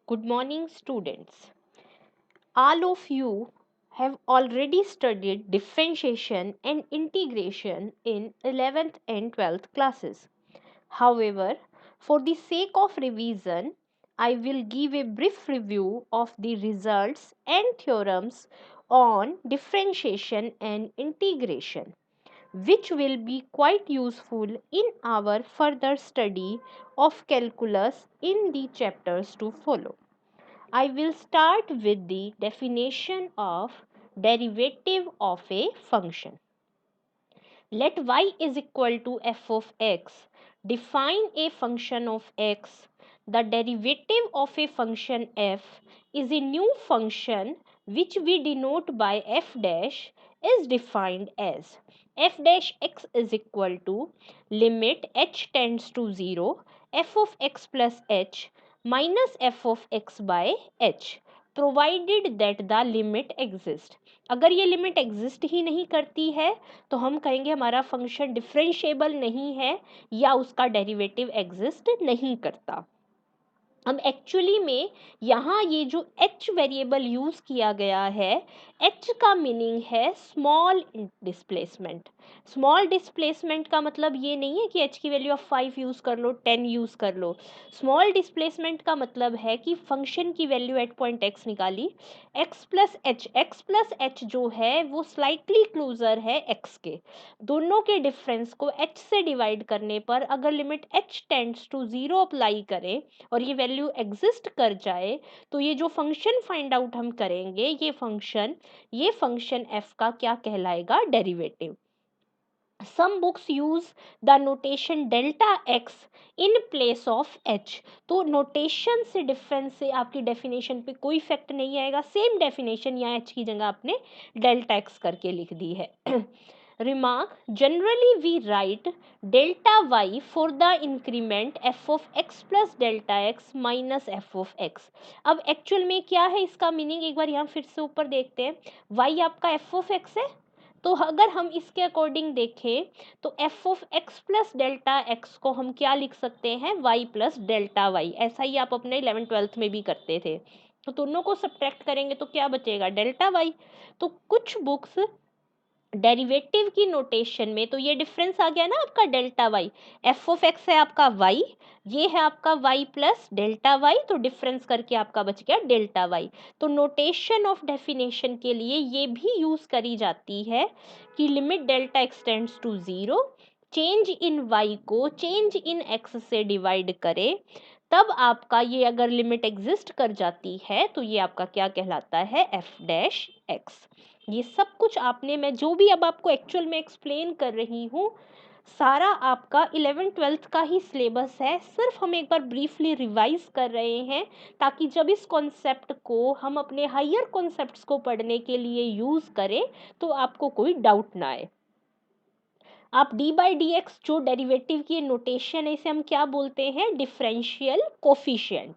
Good morning, students. All of you have already studied differentiation and integration in 11th and 12th classes. However, for the sake of revision, I will give a brief review of the results and theorems on differentiation and integration, which will be quite useful in our further study of calculus in the chapters to follow. I will start with the definition of derivative of a function. Let y is equal to f of x. Define a function of x. The derivative of a function f is a new function which we denote by f dash is defined as f dash x is equal to limit h tends to 0 f of x plus h minus f of x by h provided that the limit exists. अगर ये limit exist ही नहीं करती है तो हम कहेंगे हमारा function differentiable नहीं है या उसका डेरिवेटिव एग्जिस्ट नहीं करता। अब एक्चुअली में यहाँ ये जो h वेरिएबल यूज किया गया है, h का मीनिंग है स्मॉल डिस्प्लेसमेंट। स्मॉल डिस्प्लेसमेंट का मतलब ये नहीं है कि h की वैल्यू आप 5 यूज कर लो, 10 यूज कर लो। स्मॉल डिस्प्लेसमेंट का मतलब है कि फंक्शन की वैल्यू एट पॉइंट x निकाली, x प्लस एच जो है वो स्लाइटली क्लोजर है x के। दोनों के डिफरेंस को h से डिवाइड करने पर अगर limit h tends to 0 apply करें और ये वैल्यू एग्जिस्ट कर जाए तो ये जो फंक्शन फाइंड आउट हम करेंगे ये फंक्शन f का क्या कहलाएगा, derivative. some books use the notation delta x in place of h। तो नोटेशन से डिफरेंस से आपकी डेफिनेशन पे कोई इफेक्ट नहीं आएगा। सेम डेफिनेशन यहाँ h की जगह आपने डेल्टा x करके लिख दी है। Remark, generally we write delta y for the increment f of x plus delta x minus f of x। अब एक्चुअल में क्या है इसका मीनिंग, एक बार यहाँ फिर से ऊपर देखते हैं। y आपका f of x है, तो अगर हम इसके अकॉर्डिंग देखें तो f of x plus delta x को हम क्या लिख सकते हैं, y प्लस डेल्टा y। ऐसा ही आप अपने 11th-12th में भी करते थे। तो दोनों को सब्ट्रैक्ट करेंगे तो क्या बचेगा, डेल्टा y। तो कुछ बुक्स डेरिवेटिव की नोटेशन में, तो ये डिफरेंस आ गया ना आपका delta Y. F of X है आपका वाई, ये है आपका वाई प्लस डेल्टा वाई, तो डिफरेंस करके आपका बच गया डेल्टा वाई। तो नोटेशन ऑफ डेफिनेशन के लिए ये भी यूज करी जाती है कि limit delta x tends to 0, change in Y को चेंज इन एक्स से डिवाइड करे, तब आपका ये अगर लिमिट एग्जिस्ट कर जाती है तो ये आपका क्या कहलाता है, एफ डैश एक्स। ये सब कुछ आपने, मैं जो भी अब आपको एक्चुअल में एक्सप्लेन कर रही हूँ, सारा आपका 11th-12th का ही सिलेबस है। सिर्फ हम एक बार ब्रीफली रिवाइज कर रहे हैं ताकि जब इस कॉन्सेप्ट को हम अपने हायर कॉन्सेप्ट्स को पढ़ने के लिए यूज करें तो आपको कोई डाउट ना आए। आप डी बाई डी एक्स जो डेरिवेटिव की नोटेशन है इसे हम क्या बोलते हैं, डिफरेंशियल कोफिशिएंट।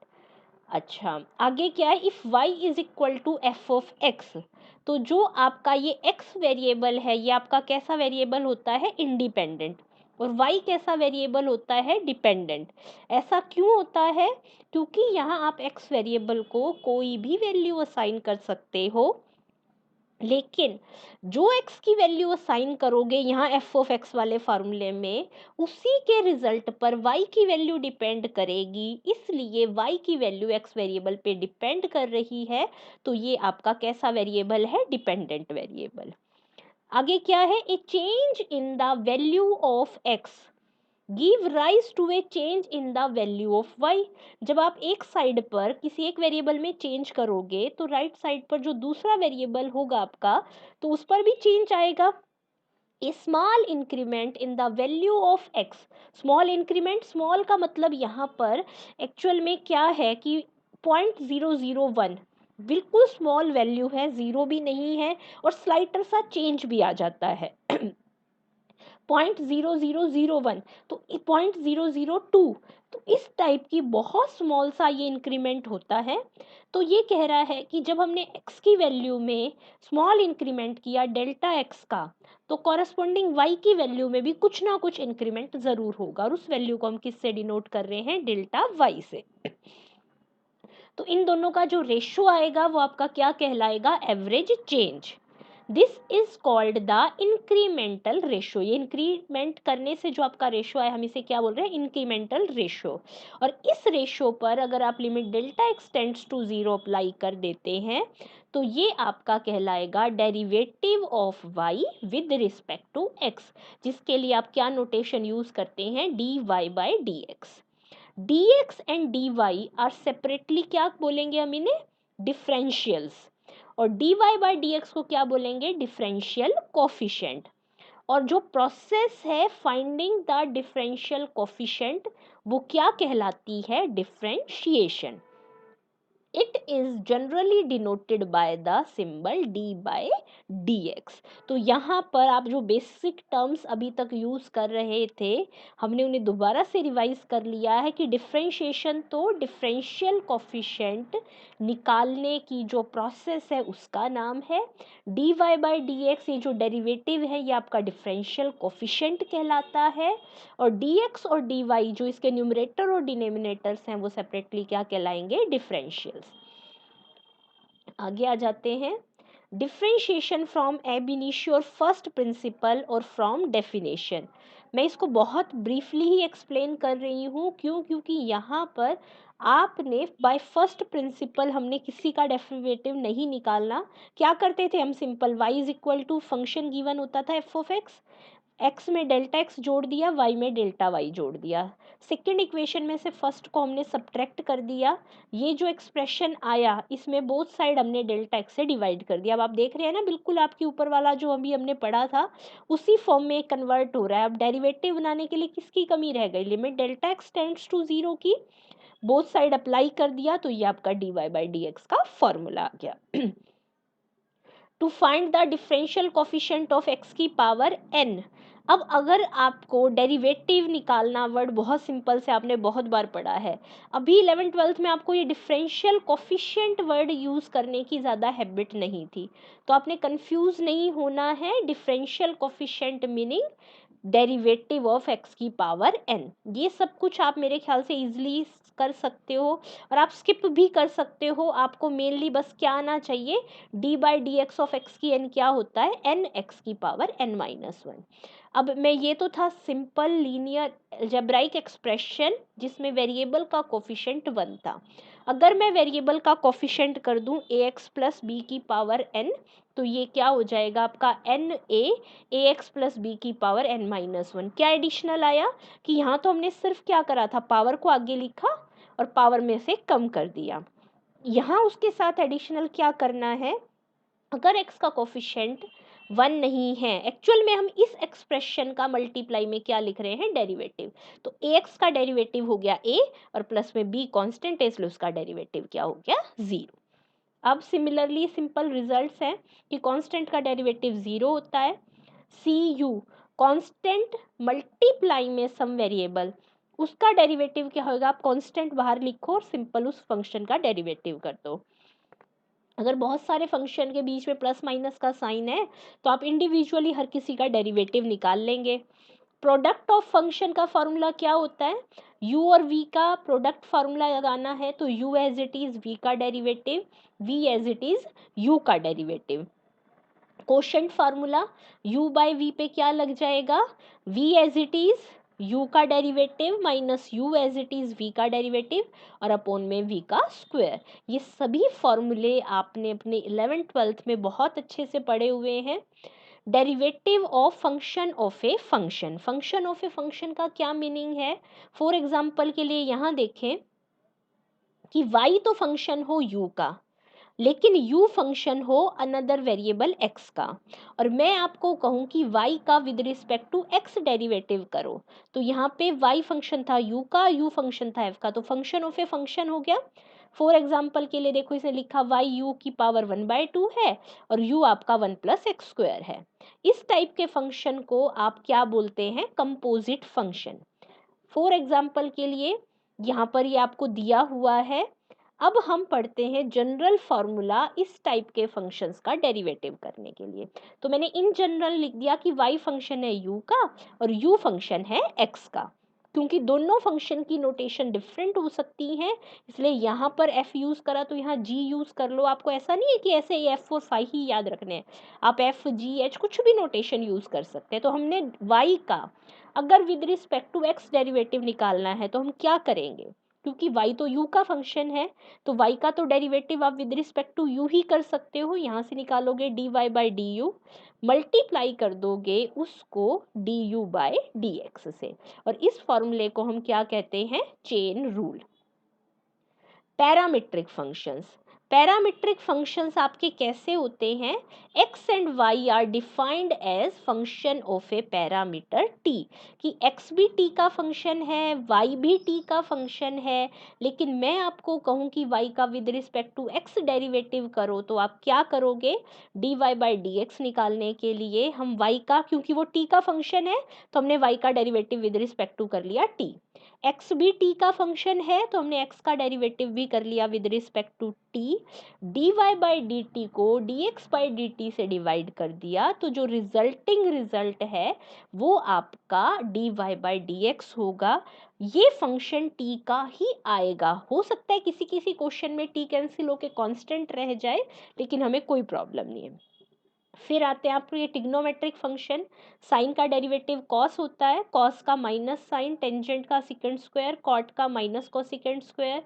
अच्छा, आगे क्या है, if y is equal to F of X, तो जो आपका ये x वेरिएबल है ये आपका कैसा वेरिएबल होता है, इंडिपेंडेंट, और y कैसा वेरिएबल होता है, डिपेंडेंट। ऐसा क्यों होता है, क्योंकि यहाँ आप x वेरिएबल को कोई भी वैल्यू असाइन कर सकते हो, लेकिन जो x की वैल्यू असाइन करोगे यहाँ एफ ऑफ एक्स वाले फार्मूले में, उसी के रिजल्ट पर y की वैल्यू डिपेंड करेगी, इसलिए y की वैल्यू x वेरिएबल पे डिपेंड कर रही है, तो ये आपका कैसा वेरिएबल है, डिपेंडेंट वेरिएबल। आगे क्या है, a change in the value of x give rise to a change in the value of y। जब आप एक साइड पर किसी एक वेरिएबल में चेंज करोगे तो राइट साइड पर जो दूसरा वेरिएबल होगा आपका, तो उस पर भी चेंज आएगा। A small increment in the value of x, small increment, small का मतलब यहाँ पर एक्चुअल में क्या है कि 0.001 बिल्कुल स्मॉल वैल्यू है, जीरो भी नहीं है और स्लाइटर सा चेंज भी आ जाता है। 0.0001, तो 0.002, तो इस टाइप की बहुत स्मॉल सा ये इंक्रीमेंट होता है। तो ये कह रहा है कि जब हमने x की वैल्यू में स्मॉल इंक्रीमेंट किया डेल्टा x का, तो कॉरस्पॉन्डिंग y की वैल्यू में भी कुछ ना कुछ इंक्रीमेंट जरूर होगा, और उस वैल्यू को हम किससे डिनोट कर रहे हैं, डेल्टा y से। तो इन दोनों का जो रेशो आएगा वो आपका क्या कहलाएगा, average change. This is called the incremental ratio. ये इंक्रीमेंट करने से जो आपका रेशो है हम इसे क्या बोल रहे हैं, इंक्रीमेंटल रेशो। और इस रेशो पर अगर आप limit delta X tends to 0 apply कर देते हैं तो ये आपका कहलाएगा derivative of y with respect to x, जिसके लिए आप क्या नोटेशन यूज करते हैं, dy by D X. dx and dy are separately क्या बोलेंगे हम इन्हें, डिफरेंशियल्स। और dy बाई dx को क्या बोलेंगे, डिफरेंशियल कोफिशिएंट। और जो प्रोसेस है फाइंडिंग द डिफरेंशियल कोफिशिएंट वो क्या कहलाती है, differentiation. It is generally denoted by the symbol d by dx। तो यहाँ पर आप जो बेसिक टर्म्स अभी तक यूज कर रहे थे हमने उन्हें दोबारा से रिवाइज कर लिया है कि डिफरेंशिएशन तो डिफरेंशियल कोफिशिएंट निकालने की जो प्रोसेस है उसका नाम है, dy बाई डी एक्स ये जो डेरिवेटिव है ये आपका डिफरेंशियल कोफिशिएंट कहलाता है, और dx और dy जो इसके न्यूमरेटर और डिनोमिनेटर्स हैं वो सेपरेटली क्या कहलाएंगे, डिफरेंशियल्स। आगे आ जाते हैं, डिफरेंशिएशन फ्रॉम एब इनिशियो फर्स्ट प्रिंसिपल और फ्रॉम डेफिनेशन। मैं इसको बहुत ब्रीफली ही एक्सप्लेन कर रही हूँ, क्यों, क्योंकि यहाँ पर आपने बाय फर्स्ट प्रिंसिपल हमने किसी का डेरिवेटिव नहीं निकालना। क्या करते थे हम, simple y is equal to function given होता था एफ ऑफ एक्स, x में डेल्टा x जोड़ दिया, y में डेल्टा y जोड़ दिया। सेकेंड इक्वेशन में से फर्स्ट को हमने सब्ट्रैक्ट कर दिया, ये जो एक्सप्रेशन आया इसमें बोथ साइड हमने डेल्टा x से डिवाइड कर दिया। अब आप देख रहे हैं ना, बिल्कुल आपके ऊपर वाला जो अभी हमने पढ़ा था उसी फॉर्म में कन्वर्ट हो रहा है। अब डेरिवेटिव बनाने के लिए किसकी कमी रह गई, limit delta x tends to 0 की, बोथ साइड अप्लाई कर दिया तो ये आपका dy बाई डी एक्स का फॉर्मूला आ गया। To find the differential coefficient of x की पावर n। अब अगर आपको डेरिवेटिव निकालना, वर्ड बहुत सिंपल से आपने बहुत बार पढ़ा है, अभी 11th-12th में आपको ये डिफरेंशियल कोफिशिएंट वर्ड यूज करने की ज़्यादा हैबिट नहीं थी, तो आपने कंफ्यूज नहीं होना है। Differential coefficient meaning derivative of x की पावर n। ये सब कुछ आप मेरे ख्याल से इजीली कर सकते हो और आप स्किप भी कर सकते हो। आपको मेनली बस क्या आना चाहिए, d by D x of x की n क्या होता है, n x की पावर n-1। अब मैं, ये तो था सिंपल लीनियर अलजेब्राइक एक्सप्रेशन जिसमें वेरिएबल का कोफिशिएंट 1 था। अगर मैं वेरिएबल का कोफिशिएंट कर दूं ax प्लस बी की पावर n, तो ये क्या हो जाएगा आपका n a x plus b की पावर n-1। क्या एडिशनल आया कि यहाँ तो हमने सिर्फ क्या करा था, पावर को आगे लिखा और पावर में से कम कर दिया। यहाँ उसके साथ एडिशनल क्या करना है, अगर x का कोफिशिएंट 1 नहीं है, एक्चुअल में हम इस एक्सप्रेशन का मल्टीप्लाई में क्या लिख रहे हैं, डेरिवेटिव, तो ax का डेरिवेटिव हो गया a और प्लस में b कांस्टेंट है इसलिए उसका डेरिवेटिव क्या हो गया, 0। अब सिमिलरली सिंपल रिजल्ट्स हैं कि कांस्टेंट का डेरिवेटिव 0 होता है, सी यू कांस्टेंट मल्टीप्लाई में सम वेरिएबल, उसका डेरिवेटिव क्या होगा, आप कांस्टेंट बाहर लिखो और सिंपल उस फंक्शन का डेरिवेटिव कर दो। अगर बहुत सारे फंक्शन के बीच में प्लस माइनस का साइन है तो आप इंडिविजुअली हर किसी का डेरिवेटिव निकाल लेंगे। प्रोडक्ट ऑफ फंक्शन का फॉर्मूला क्या होता है, u और v का प्रोडक्ट फॉर्मूला लगाना है तो u as it is v का derivative, v as it is u का derivative. Quotient formula u by v पे क्या लग जाएगा, v as it is u का derivative minus u as it is v का डेरिवेटिव और अपॉन में v का स्क्वायर। ये सभी फॉर्मूले आपने अपने 11th-12th में बहुत अच्छे से पढ़े हुए हैं। Derivative of function of a function, function of a function का क्या मीनिंग है, फॉर एग्जाम्पल के लिए यहाँ देखें कि y तो फंक्शन हो u का, लेकिन u फंक्शन हो अनदर वेरिएबल x का, और मैं आपको कहूँ कि y का with respect to x derivative करो, तो यहाँ पे y फंक्शन था u का, u फंक्शन था f का, तो फंक्शन ऑफ ए फंक्शन हो गया। फॉर एग्जाम्पल के लिए देखो इसने लिखा y u की पावर 1/2 है और u आपका 1 प्लस एक्स स्क्वायर है। इस टाइप के फंक्शन को आप क्या बोलते हैं, कंपोजिट फंक्शन। फॉर एग्जाम्पल के लिए यहाँ पर ये आपको दिया हुआ है। अब हम पढ़ते हैं जनरल फॉर्मूला इस टाइप के फंक्शंस का डेरिवेटिव करने के लिए। तो मैंने इन जनरल लिख दिया कि y फंक्शन है u का और u फंक्शन है x का। क्योंकि दोनों फंक्शन की नोटेशन डिफरेंट हो सकती हैं, इसलिए यहाँ पर f यूज़ करा तो यहाँ g यूज़ कर लो। आपको ऐसा नहीं है कि ऐसे ही f और phi ही याद रखने हैं, आप f g h कुछ भी नोटेशन यूज़ कर सकते हैं। तो हमने y का अगर with respect to x derivative निकालना है तो हम क्या करेंगे, क्योंकि y तो u का फंक्शन है, तो y का तो डेरिवेटिव आप विद रिस्पेक्ट टू u ही कर सकते हो। यहाँ से निकालोगे dy by D you, multiply कर दोगे उसको du बाय dx से, और इस फॉर्मूले को हम क्या कहते हैं, chain rule. Parametric functions, parametric functions आपके कैसे होते हैं, x and y are defined as function of a parameter t, कि x भी t का फंक्शन है, y भी t का फंक्शन है, लेकिन मैं आपको कहूँ कि y का with respect to x derivative करो तो आप क्या करोगे, dy बाई dx निकालने के लिए हम y का, क्योंकि वो t का फंक्शन है तो हमने y का डेरिवेटिव विद रिस्पेक्ट टू कर लिया t, x भी t का फंक्शन है तो हमने x का डेरिवेटिव भी कर लिया with respect to t, dy by dt को dx बाई dt से डिवाइड कर दिया, तो जो रिजल्टिंग रिजल्ट है वो आपका dy बाई dx होगा। ये फंक्शन t का ही आएगा। हो सकता है किसी किसी क्वेश्चन में t कैंसिल होके कांस्टेंट रह जाए, लेकिन हमें कोई प्रॉब्लम नहीं है। फिर आते हैं आपको ये टिग्नोमेट्रिक फंक्शन, साइन का डेरिवेटिव कॉस होता है, कॉस का माइनस साइन, टेंजेंट का सेकंड स्क्वायर, कॉट का माइनस कोसेकेंड स्क्वायर,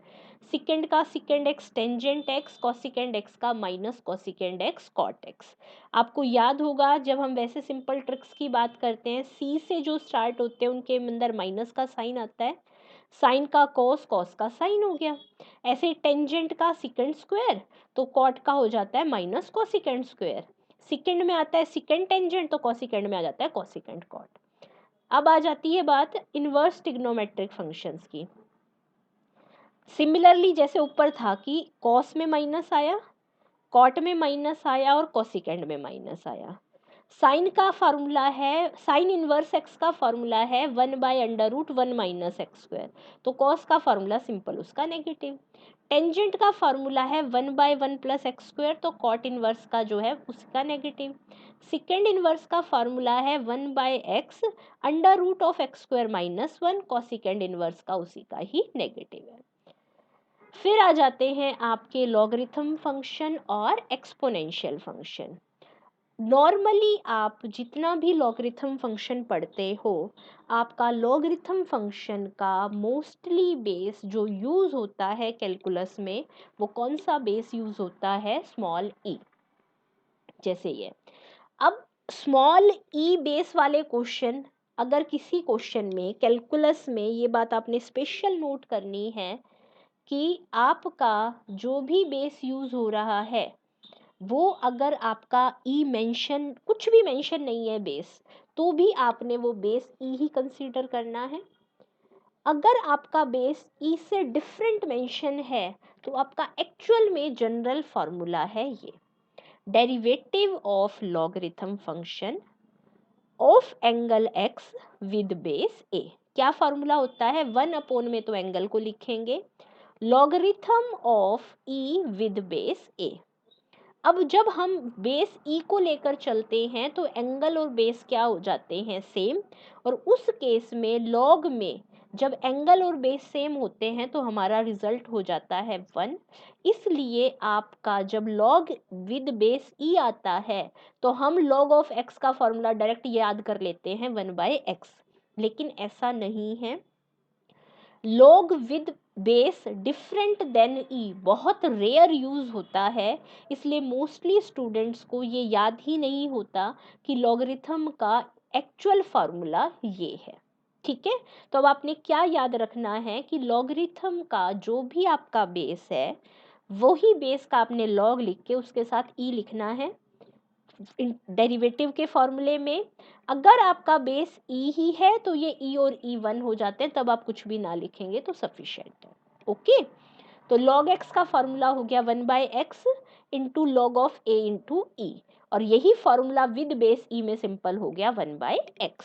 सेकंड का secant x tangent x, cosecant x का minus cosecant x cot x. आपको याद होगा जब हम वैसे सिंपल ट्रिक्स की बात करते हैं, सी से जो स्टार्ट होते हैं उनके अंदर माइनस का साइन आता है, साइन का कॉस, कॉस का साइन हो गया। ऐसे टेंजेंट का सेकंड स्क्वायर तो कॉट का हो जाता है माइनस कोसेकेंड स्क्वायर, सेकंड में आता है सेकंड टेंजेंट तो कोसेकेंड में आ जाता है कोसेकेंड कॉट। अब आ जाती है बात इनवर्स ट्रिग्नोमेट्रिक फंक्शंस की। सिमिलरली जैसे ऊपर था कि कॉस में माइनस आया, कॉट में माइनस आया और कोसेकेंड में माइनस आया। साइन का फॉर्मूला है, साइन इनवर्स एक्स का फॉर्मूला है 1/√1 माइनस एक्स स्क्वायर, तो कॉस का फॉर्मूला सिंपल उसका नेगेटिव। टेंजेंट का फॉर्मूला है 1/1 प्लस एक्स स्क्वायर, तो कॉट इनवर्स का जो है उसका नेगेटिव। सेकेंड इनवर्स का फॉर्मूला है 1/x √x square minus 1, cosecant inverse का उसी का ही नेगेटिव है। फिर आ जाते हैं आपके लॉगरिथम फंक्शन और एक्सपोनेंशियल फंक्शन। नॉर्मली आप जितना भी लॉगरिथम फंक्शन पढ़ते हो, आपका लॉगरिथम फंक्शन का मोस्टली बेस जो यूज़ होता है कैलकुलस में, वो कौन सा बेस यूज़ होता है, स्मॉल ई, जैसे ये। अब स्मॉल ई बेस वाले क्वेश्चन, अगर किसी क्वेश्चन में कैलकुलस में, ये बात आपने स्पेशल नोट करनी है कि आपका जो भी बेस यूज़ हो रहा है वो अगर आपका ई मेंशन, कुछ भी मेंशन नहीं है बेस, तो भी आपने वो बेस ई ही कंसीडर करना है। अगर आपका बेस ई से डिफरेंट मेंशन है तो आपका एक्चुअल में जनरल फॉर्मूला है ये, derivative of logarithm function of angle x with base a. क्या फॉर्मूला होता है, 1 में तो एंगल को लिखेंगे, logarithm of e with base a. अब जब हम बेस ई को लेकर चलते हैं तो एंगल और बेस क्या हो जाते हैं, सेम, और उस केस में लॉग में जब एंगल और बेस सेम होते हैं तो हमारा रिजल्ट हो जाता है 1। इसलिए आपका जब लॉग विद बेस ई आता है तो हम लॉग ऑफ एक्स का फॉर्मूला डायरेक्ट याद कर लेते हैं 1/x, लेकिन ऐसा नहीं है। Log with base different than e बहुत रेयर यूज होता है, इसलिए मोस्टली स्टूडेंट्स को ये याद ही नहीं होता कि लॉगरिथम का एक्चुअल फार्मूला ये है। ठीक है, तो अब आपने क्या याद रखना है कि लॉगरिथम का जो भी आपका बेस है वही बेस का आपने लॉग लिख के उसके साथ ई लिखना है डेरिवेटिव के फॉर्मूले में। अगर आपका बेस ई ही है तो ये ई और ई 1 हो जाते हैं, तब आप कुछ भी ना लिखेंगे तो सफिशिएंट है। ओके, तो लॉग एक्स का फॉर्मूला हो गया 1/x into log of a into e, और यही फॉर्मूला विद बेस ई में सिंपल हो गया 1/x।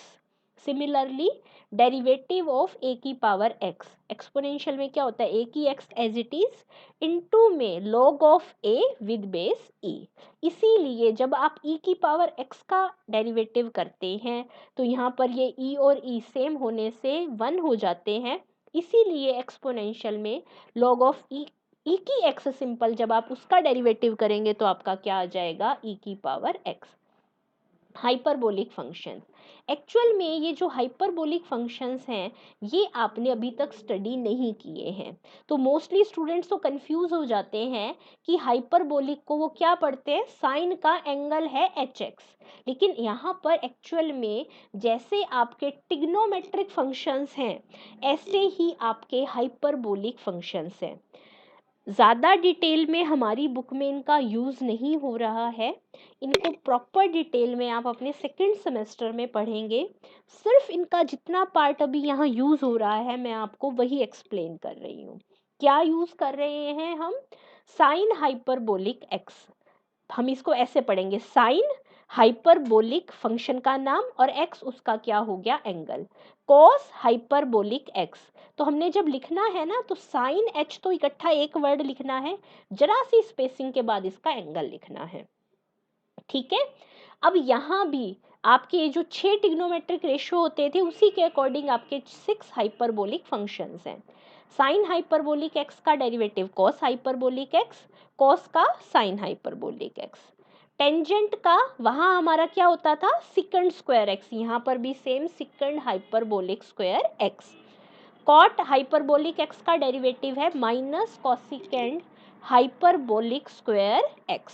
सिमिलरली डेरिवेटिव ऑफ ए की पावर एक्स, एक्सपोनेंशियल में क्या होता है, ए की x as it is into में log of a with base e. इसीलिए जब आप e की पावर x का डेरिवेटिव करते हैं तो यहाँ पर ये e और e सेम होने से 1 हो जाते हैं, इसीलिए एक्सपोनेंशियल में log ऑफ e की x सिंपल जब आप उसका डेरिवेटिव करेंगे तो आपका क्या आ जाएगा, e की power x। Hyperbolic function, actual में ये जो हाइपरबोलिक फंक्शंस हैं ये आपने अभी तक स्टडी नहीं किए हैं, तो मोस्टली स्टूडेंट्स तो कंफ्यूज हो जाते हैं कि हाइपरबोलिक को वो क्या पढ़ते हैं, साइन का एंगल है एच एक्स, लेकिन यहाँ पर एक्चुअल में जैसे आपके टिग्नोमेट्रिक फंक्शंस हैं ऐसे ही आपके हाइपरबोलिक फंक्शंस हैं। ज़्यादा डिटेल में हमारी बुक में इनका यूज़ नहीं हो रहा है, इनको प्रॉपर डिटेल में आप अपने सेकंड सेमेस्टर में पढ़ेंगे। सिर्फ इनका जितना पार्ट अभी यहाँ यूज़ हो रहा है मैं आपको वही एक्सप्लेन कर रही हूँ। क्या यूज़ कर रहे हैं हम, साइन हाइपरबोलिक एक्स, हम इसको ऐसे पढ़ेंगे, साइन हाइपरबोलिक फंक्शन का नाम और एक्स उसका क्या हो गया, एंगल, कॉस हाइपरबोलिक एक्स। तो हमने जब लिखना है ना तो साइन एच तो इकट्ठा एक वर्ड लिखना है, जरा सी स्पेसिंग के बाद इसका एंगल लिखना है, ठीक है। अब यहाँ भी आपके ये जो 6 ट्रिग्नोमेट्रिक रेशियो होते थे उसी के अकॉर्डिंग आपके 6 हाइपरबोलिक फंक्शंस हैं। साइन हाइपरबोलिक एक्स का derivative cos hyperbolic x, cos का साइन हाइपरबोलिक एक्स, टेंजेंट का वहां हमारा क्या होता था, सिकंड स्क्वायर एक्स, यहाँ पर भी same secant hyperbolic square x. Cot hyperbolic x का डेरिवेटिव है minus cosecant hyperbolic square x,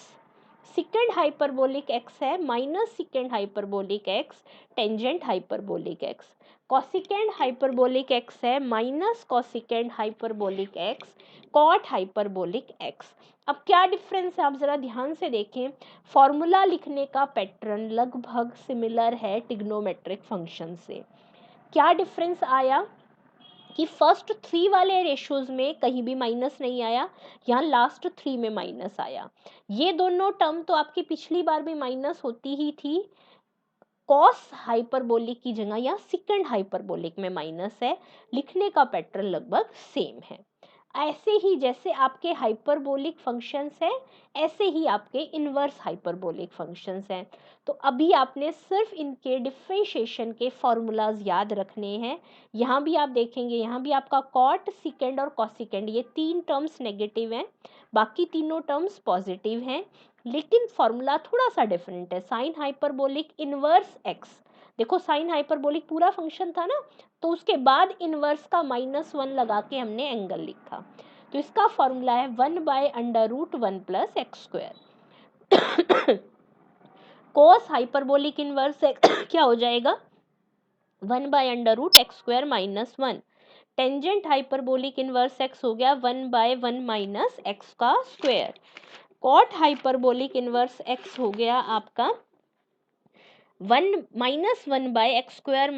secant hyperbolic x है minus secant hyperbolic x tangent hyperbolic x, cosecant hyperbolic x है minus cosecant hyperbolic x cot hyperbolic x. अब क्या difference है आप जरा ध्यान से देखें, फॉर्मूला लिखने का पैटर्न लगभग सिमिलर है टिग्नोमेट्रिक फंक्शन से। क्या डिफरेंस आया कि फर्स्ट 3 वाले रेशियोज में कहीं भी माइनस नहीं आया, यहाँ लास्ट 3 में माइनस आया। ये दोनों टर्म तो आपकी पिछली बार भी माइनस होती ही थी, कॉस हाइपरबोलिक की जगह या सिकंड हाइपरबोलिक में माइनस है, लिखने का पैटर्न लगभग सेम है। ऐसे ही जैसे आपके हाइपरबोलिक फंक्शंस हैं ऐसे ही आपके इनवर्स हाइपरबोलिक फंक्शंस हैं। तो अभी आपने सिर्फ इनके डिफरेंशिएशन के फॉर्मूलाज याद रखने हैं। यहाँ भी आप देखेंगे, यहाँ भी आपका कॉट सिकेंड और कॉसिकेंड ये 3 टर्म्स नेगेटिव हैं, बाकी तीनों टर्म्स पॉजिटिव हैं, लेकिन फॉर्मूला थोड़ा सा डिफरेंट है। साइन हाइपरबोलिक इनवर्स एक्स, देखो साइन हाइपरबोलिक पूरा फंक्शन था ना, तो उसके बाद इनवर्स का -1 लगा के हमने एंगल लिखा, तो इसका फॉर्मूला है 1/√1 + x²। कोस हाइपरबोलिक इनवर्स क्या हो जाएगा, 1/√x² - 1। Tangent hyperbolic inverse x हो गया 1/1 - x²। Cot hyperbolic inverse x हो गया आपका 1 - 1/x² -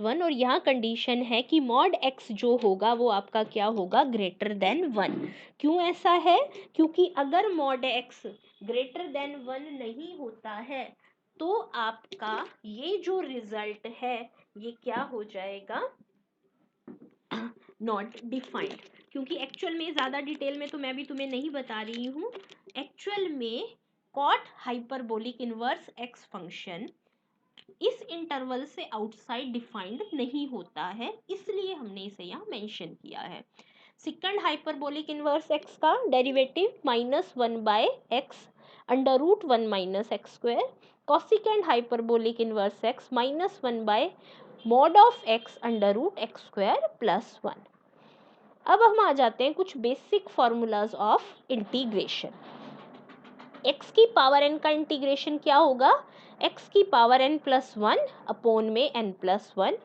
1, और यहाँ कंडीशन है कि मॉड x जो होगा वो आपका क्या होगा, ग्रेटर देन 1। क्यों ऐसा है, क्योंकि अगर मॉड x ग्रेटर देन 1 नहीं होता है तो आपका ये जो रिजल्ट है ये क्या हो जाएगा, नॉट डिफाइंड। क्योंकि एक्चुअल में ज़्यादा डिटेल में तो मैं भी तुम्हें नहीं बता रही हूँ, एक्चुअल में cot hyperbolic inverse x function इस इंटरवल से आउटसाइड डिफाइंड नहीं होता है, इसलिए हमने इसे यहाँ मेंशन किया है। सेकंड हाइपरबोलिक इनवर्स एक्स का derivative -1/x√1 - x², cosecant hyperbolic inverse x -1/mod of x√x² + 1। अब हम आ जाते हैं कुछ basic formulas of integration. x की पावर n का इंटीग्रेशन क्या होगा, x की पावर n+1 अपॉन में n+1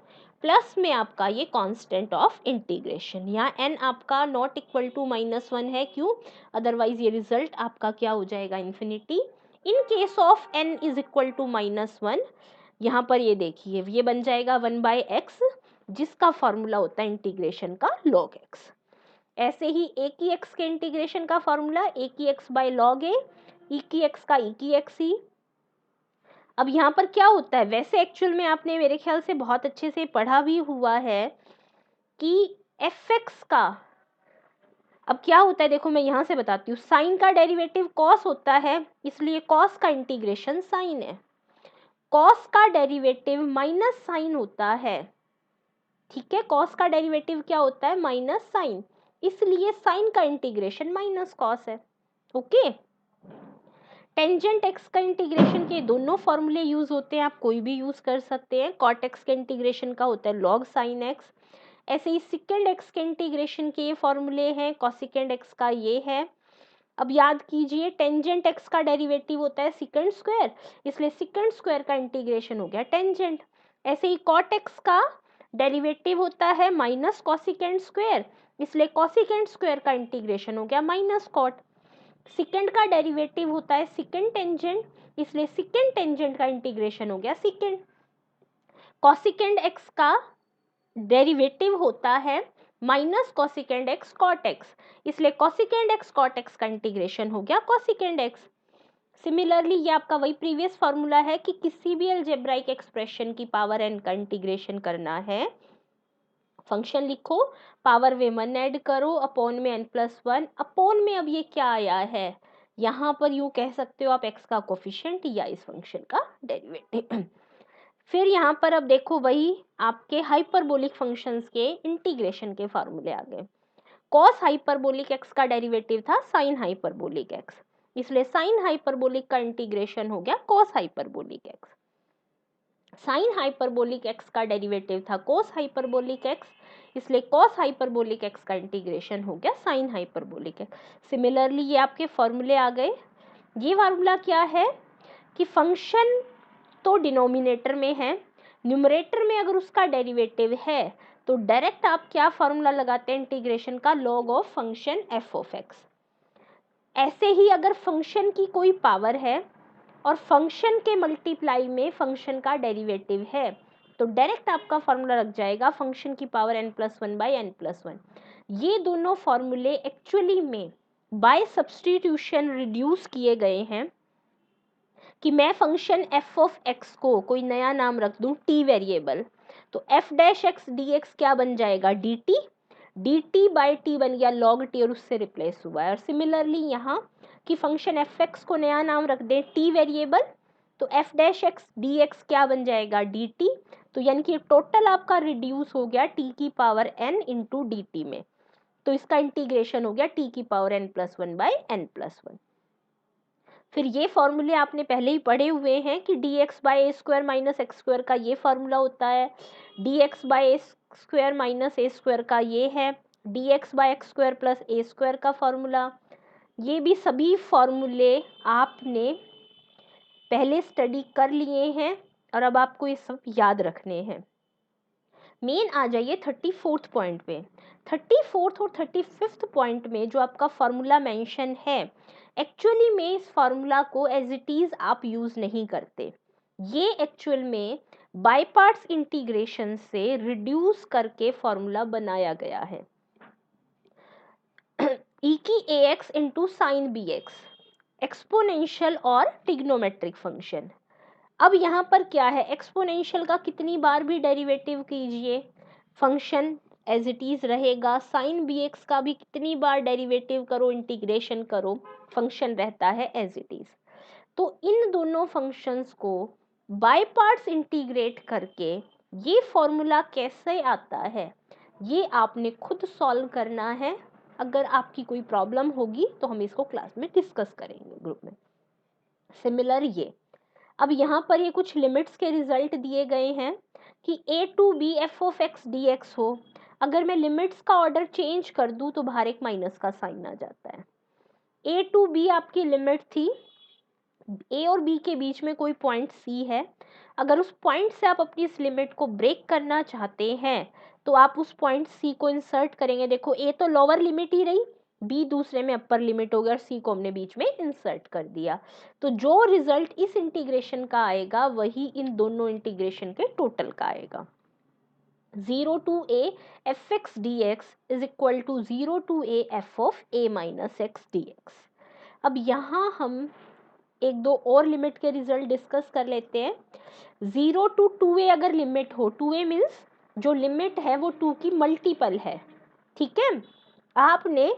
प्लस में आपका ये कांस्टेंट ऑफ इंटीग्रेशन, यहाँ n आपका नॉट इक्वल टू -1 है, क्यों, अदरवाइज ये रिजल्ट आपका क्या हो जाएगा, infinity. In case of n is equal to -1, यहाँ पर ये देखिए ये बन जाएगा 1/x, जिसका फॉर्मूला होता है इंटीग्रेशन का log x। ऐसे ही a की x के इंटीग्रेशन का फॉर्मूला a की x by log a, e की x का e की x ही, अब यहाँ पर क्या होता है, वैसे एक्चुअल में आपने मेरे ख्याल से बहुत अच्छे से पढ़ा भी हुआ है कि fx का, अब क्या होता है देखो मैं यहाँ से बताती हूँ, साइन का डेरिवेटिव कॉस होता है, इसलिए कॉस का इंटीग्रेशन साइन है, कॉस का डेरिवेटिव माइनस साइन होता है, ठीक है, कॉस का डेरिवेटिव क्या होता है, माइनस साइन, इसलिए साइन का इंटीग्रेशन माइनस कॉस है। ओके, टेंजेंट एक्स का इंटीग्रेशन के दोनों फॉर्मूले यूज होते हैं, आप कोई भी यूज कर सकते हैं, कॉट एक्स के इंटीग्रेशन का होता है लॉग साइन एक्स, ऐसे ही सिकेंड एक्स के इंटीग्रेशन के ये फॉर्मूले हैं, कॉसिकेंड एक्स का ये है। अब याद कीजिए टेंजेंट एक्स का डेरिवेटिव होता है सिकेंड स्क्वायर, इसलिए सिकेंड स्क्वायर का इंटीग्रेशन हो गया टेंजेंट, ऐसे ही कॉट एक्स का डेरिवेटिव होता है माइनस कॉसिकेंड स्क्वायर, इसलिए कॉसिकेंड स्क्वायर का इंटीग्रेशन हो गया माइनस कॉट, सिकेंड का डेरिवेटिव होता है सिकेंड टेंजेंट, इसलिए सिकेंड टेंजेंट का इंटीग्रेशन हो गया सिकेंड, कॉसिकेंड एक्स का डेरिवेटिव होता है minus cosecant x cot x, इसलिए कॉसिकेंड एक्स कॉट एक्स का इंटीग्रेशन हो गया कॉसिकेंड एक्स। सिमिलरली ये आपका वही प्रीवियस फॉर्मूला है कि किसी भी अलजेब्राइक एक्सप्रेशन की पावर एन का इंटीग्रेशन करना है, फंक्शन लिखो, पावर में 1 ऐड करो, अपॉन में n+1, अपॉन में अब ये क्या आया है, यहाँ पर यूं कह सकते हो आप x का कोफिशिएंट या इस फंक्शन का डेरिवेटिव। फिर यहाँ पर अब देखो वही आपके हाइपरबोलिक फंक्शंस के इंटीग्रेशन के फॉर्मूले आ गए, कॉस हाइपरबोलिक एक्स का डेरिवेटिव था साइन हाइपरबोलिक एक्स, इसलिए साइन हाइपरबोलिक का इंटीग्रेशन हो गया cos hyperbolic x, sine hyperbolic x का डेरिवेटिव था कोस हाइपरबोलिक एक्स, इसलिए कॉस हाइपरबोलिक एक्स का इंटीग्रेशन हो गया साइन हाइपरबोलिक एक्स। सिमिलरली ये आपके फॉर्मूले आ गए, ये फॉर्मूला क्या है कि फंक्शन तो डिनोमिनेटर में है, न्यूमरेटर में अगर उसका डेरिवेटिव है तो डायरेक्ट आप क्या फॉर्मूला लगाते हैं इंटीग्रेशन का, log of function F of x. ऐसे ही अगर फंक्शन की कोई पावर है और फंक्शन के मल्टीप्लाई में फंक्शन का डेरिवेटिव है तो डायरेक्ट आपका फॉर्मूला लग जाएगा फंक्शन की पावर n+1/n+1। ये दोनों फॉर्मूले एक्चुअली में बाय सब्स्टिट्यूशन रिड्यूस किए गए हैं कि मैं फंक्शन f ऑफ x को कोई नया नाम रख दूं t वेरिएबल, तो f'(x) dx क्या बन जाएगा dt, dt बाई टी बन गया log t और उससे रिप्लेस हुआ है। और सिमिलरली यहाँ कि फंक्शन fx को नया नाम रख दे t वेरिएबल, तो f'(x) dx क्या बन जाएगा dt, तो यानी कि टोटल आपका रिड्यूस हो गया t की पावर n इंटू dt में, तो इसका इंटीग्रेशन हो गया t की पावर n+1/n+1। फिर ये फॉर्मूले आपने पहले ही पढ़े हुए हैं कि dx/a² माइनस x² का ये फॉर्मूला होता है, dx/a² माइनस a² का ये है, dx/x² प्लस a² का फॉर्मूला, ये भी सभी फॉर्मूले आपने पहले स्टडी कर लिए हैं और अब आपको ये सब याद रखने हैं। मेन आ जाइए 34th पॉइंट पे, 34th और 35th पॉइंट में जो आपका फॉर्मूला मेंशन है, एक्चुअली में इस फॉर्मूला को एज इट इज आप यूज नहीं करते, ये एक्चुअल में बाय पार्ट्स इंटीग्रेशन से रिड्यूस करके फॉर्मूला बनाया गया है। e की ax into sine bx, exponential और ट्रिग्नोमेट्रिक फंक्शन। अब यहाँ पर क्या है, एक्सपोनेंशियल का कितनी बार भी डेरिवेटिव कीजिए फंक्शन एज इट इज रहेगा, साइन bx का भी कितनी बार डेरिवेटिव करो इंटीग्रेशन करो फंक्शन रहता है एज इट इज। तो इन दोनों फंक्शंस को बाय पार्ट्स इंटीग्रेट करके ये फॉर्मूला कैसे आता है ये आपने खुद सॉल्व करना है, अगर आपकी कोई प्रॉब्लम होगी तो हम इसको क्लास में डिस्कस करेंगे ग्रुप में। सिमिलर ये अब यहाँ पर ये कुछ लिमिट्स के रिजल्ट दिए गए हैं कि a to b f(x) dx हो, अगर मैं लिमिट्स का ऑर्डर चेंज कर दूं तो बाहर एक माइनस का साइन आ जाता है। a टू b आपकी लिमिट थी, a और b के बीच में कोई पॉइंट c है, अगर उस पॉइंट से आप अपनी इस लिमिट को ब्रेक करना चाहते हैं तो आप उस पॉइंट c को इंसर्ट करेंगे। देखो a तो लोअर लिमिट ही रही, b दूसरे में अपर लिमिट हो गया और c को हमने बीच में इंसर्ट कर दिया, तो जो रिजल्ट इस इंटीग्रेशन का आएगा वही इन दोनों इंटीग्रेशन के टोटल का आएगा। 0 to a f(x) dx is equal to 0 to a f of a minus x dx। अब यहाँ हम एक दो और लिमिट के रिजल्ट डिस्कस कर लेते हैं। 0 to 2a अगर लिमिट हो, 2a मीन्स जो लिमिट है वो 2 की मल्टीपल है, ठीक है। आपने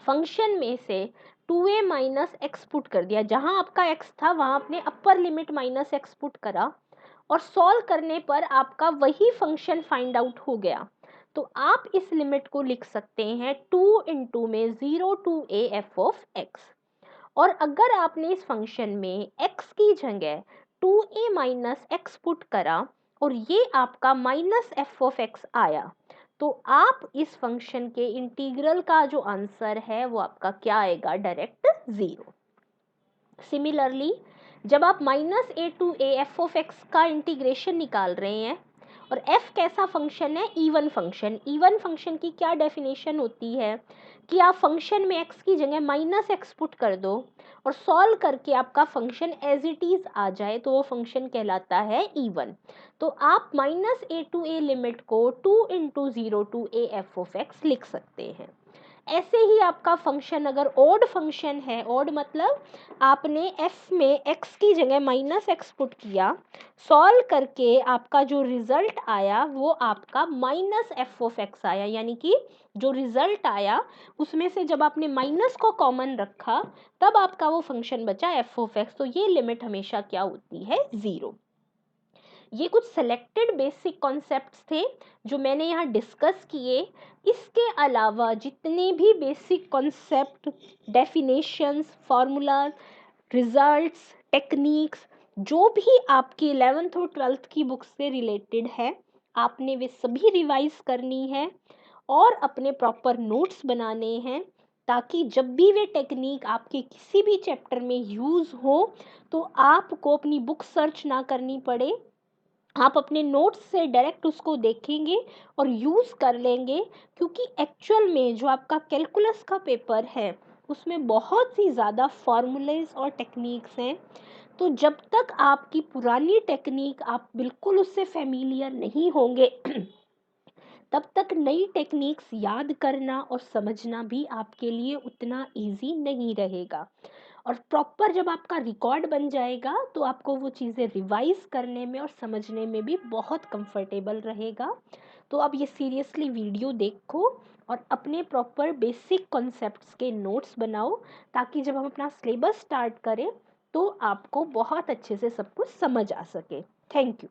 फंक्शन में से 2a माइनस एक्स पुट कर दिया, जहां आपका x था वहां आपने upper limit minus x put करा और सॉल्व करने पर आपका वही फंक्शन फाइंड आउट हो गया। तो आप इस लिमिट को लिख सकते हैं 2 इंटू में 0 to a f of x। और अगर आपने इस फंक्शन में x की जगह 2a माइनस एक्स पुट करा और ये आपका माइनस एफ ऑफ एक्स आया, तो आप इस फंक्शन के इंटीग्रल का जो आंसर है वो आपका क्या आएगा, डायरेक्ट 0। सिमिलरली जब आप minus a to a f of x का इंटीग्रेशन निकाल रहे हैं, और f कैसा फंक्शन है, इवन फंक्शन। इवन फंक्शन की क्या डेफिनेशन होती है कि आप फंक्शन में x की जगह माइनस एक्स पुट कर दो और सॉल्व करके आपका फंक्शन एज इट इज आ जाए, तो वो फंक्शन कहलाता है इवन। तो आप minus a to a limit को 2 into 0 to a f of x लिख सकते हैं। ऐसे ही आपका फंक्शन अगर ऑड फंक्शन है, ऑड मतलब आपने f में x की जगह माइनस एक्स पुट किया, सॉल्व करके आपका जो रिजल्ट आया वो आपका माइनस एफ ऑफ एक्स आया, यानी कि जो रिजल्ट आया उसमें से जब आपने माइनस को कॉमन रखा तब आपका वो फंक्शन बचा एफ ऑफ एक्स। तो ये लिमिट हमेशा क्या होती है, 0। ये कुछ सेलेक्टेड बेसिक कॉन्सेप्ट्स थे जो मैंने यहाँ डिस्कस किए। इसके अलावा जितने भी basic concept, definitions, formula, results, techniques जो भी आपकी 11th और 12th की बुक से रिलेटेड है, आपने वे सभी रिवाइज करनी है और अपने प्रॉपर नोट्स बनाने हैं, ताकि जब भी वे टेक्निक आपके किसी भी चैप्टर में यूज़ हो तो आपको अपनी बुक सर्च ना करनी पड़े, आप अपने नोट्स से डायरेक्ट उसको देखेंगे और यूज़ कर लेंगे। क्योंकि एक्चुअल में जो आपका कैलकुलस का पेपर है उसमें बहुत ही ज़्यादा फॉर्मूलेज और टेक्निक्स हैं। तो जब तक आपकी पुरानी टेक्निक आप बिल्कुल उससे फेमिलियर नहीं होंगे तब तक नई टेक्निक्स याद करना और समझना भी आपके लिए उतना इजी नहीं रहेगा। और प्रॉपर जब आपका रिकॉर्ड बन जाएगा तो आपको वो चीज़ें रिवाइज करने में और समझने में भी बहुत कंफर्टेबल रहेगा। तो आप ये सीरियसली वीडियो देखो और अपने प्रॉपर बेसिक कॉन्सेप्ट्स के नोट्स बनाओ, ताकि जब हम अपना सिलेबस स्टार्ट करें तो आपको बहुत अच्छे से सब कुछ समझ आ सके। Thank you.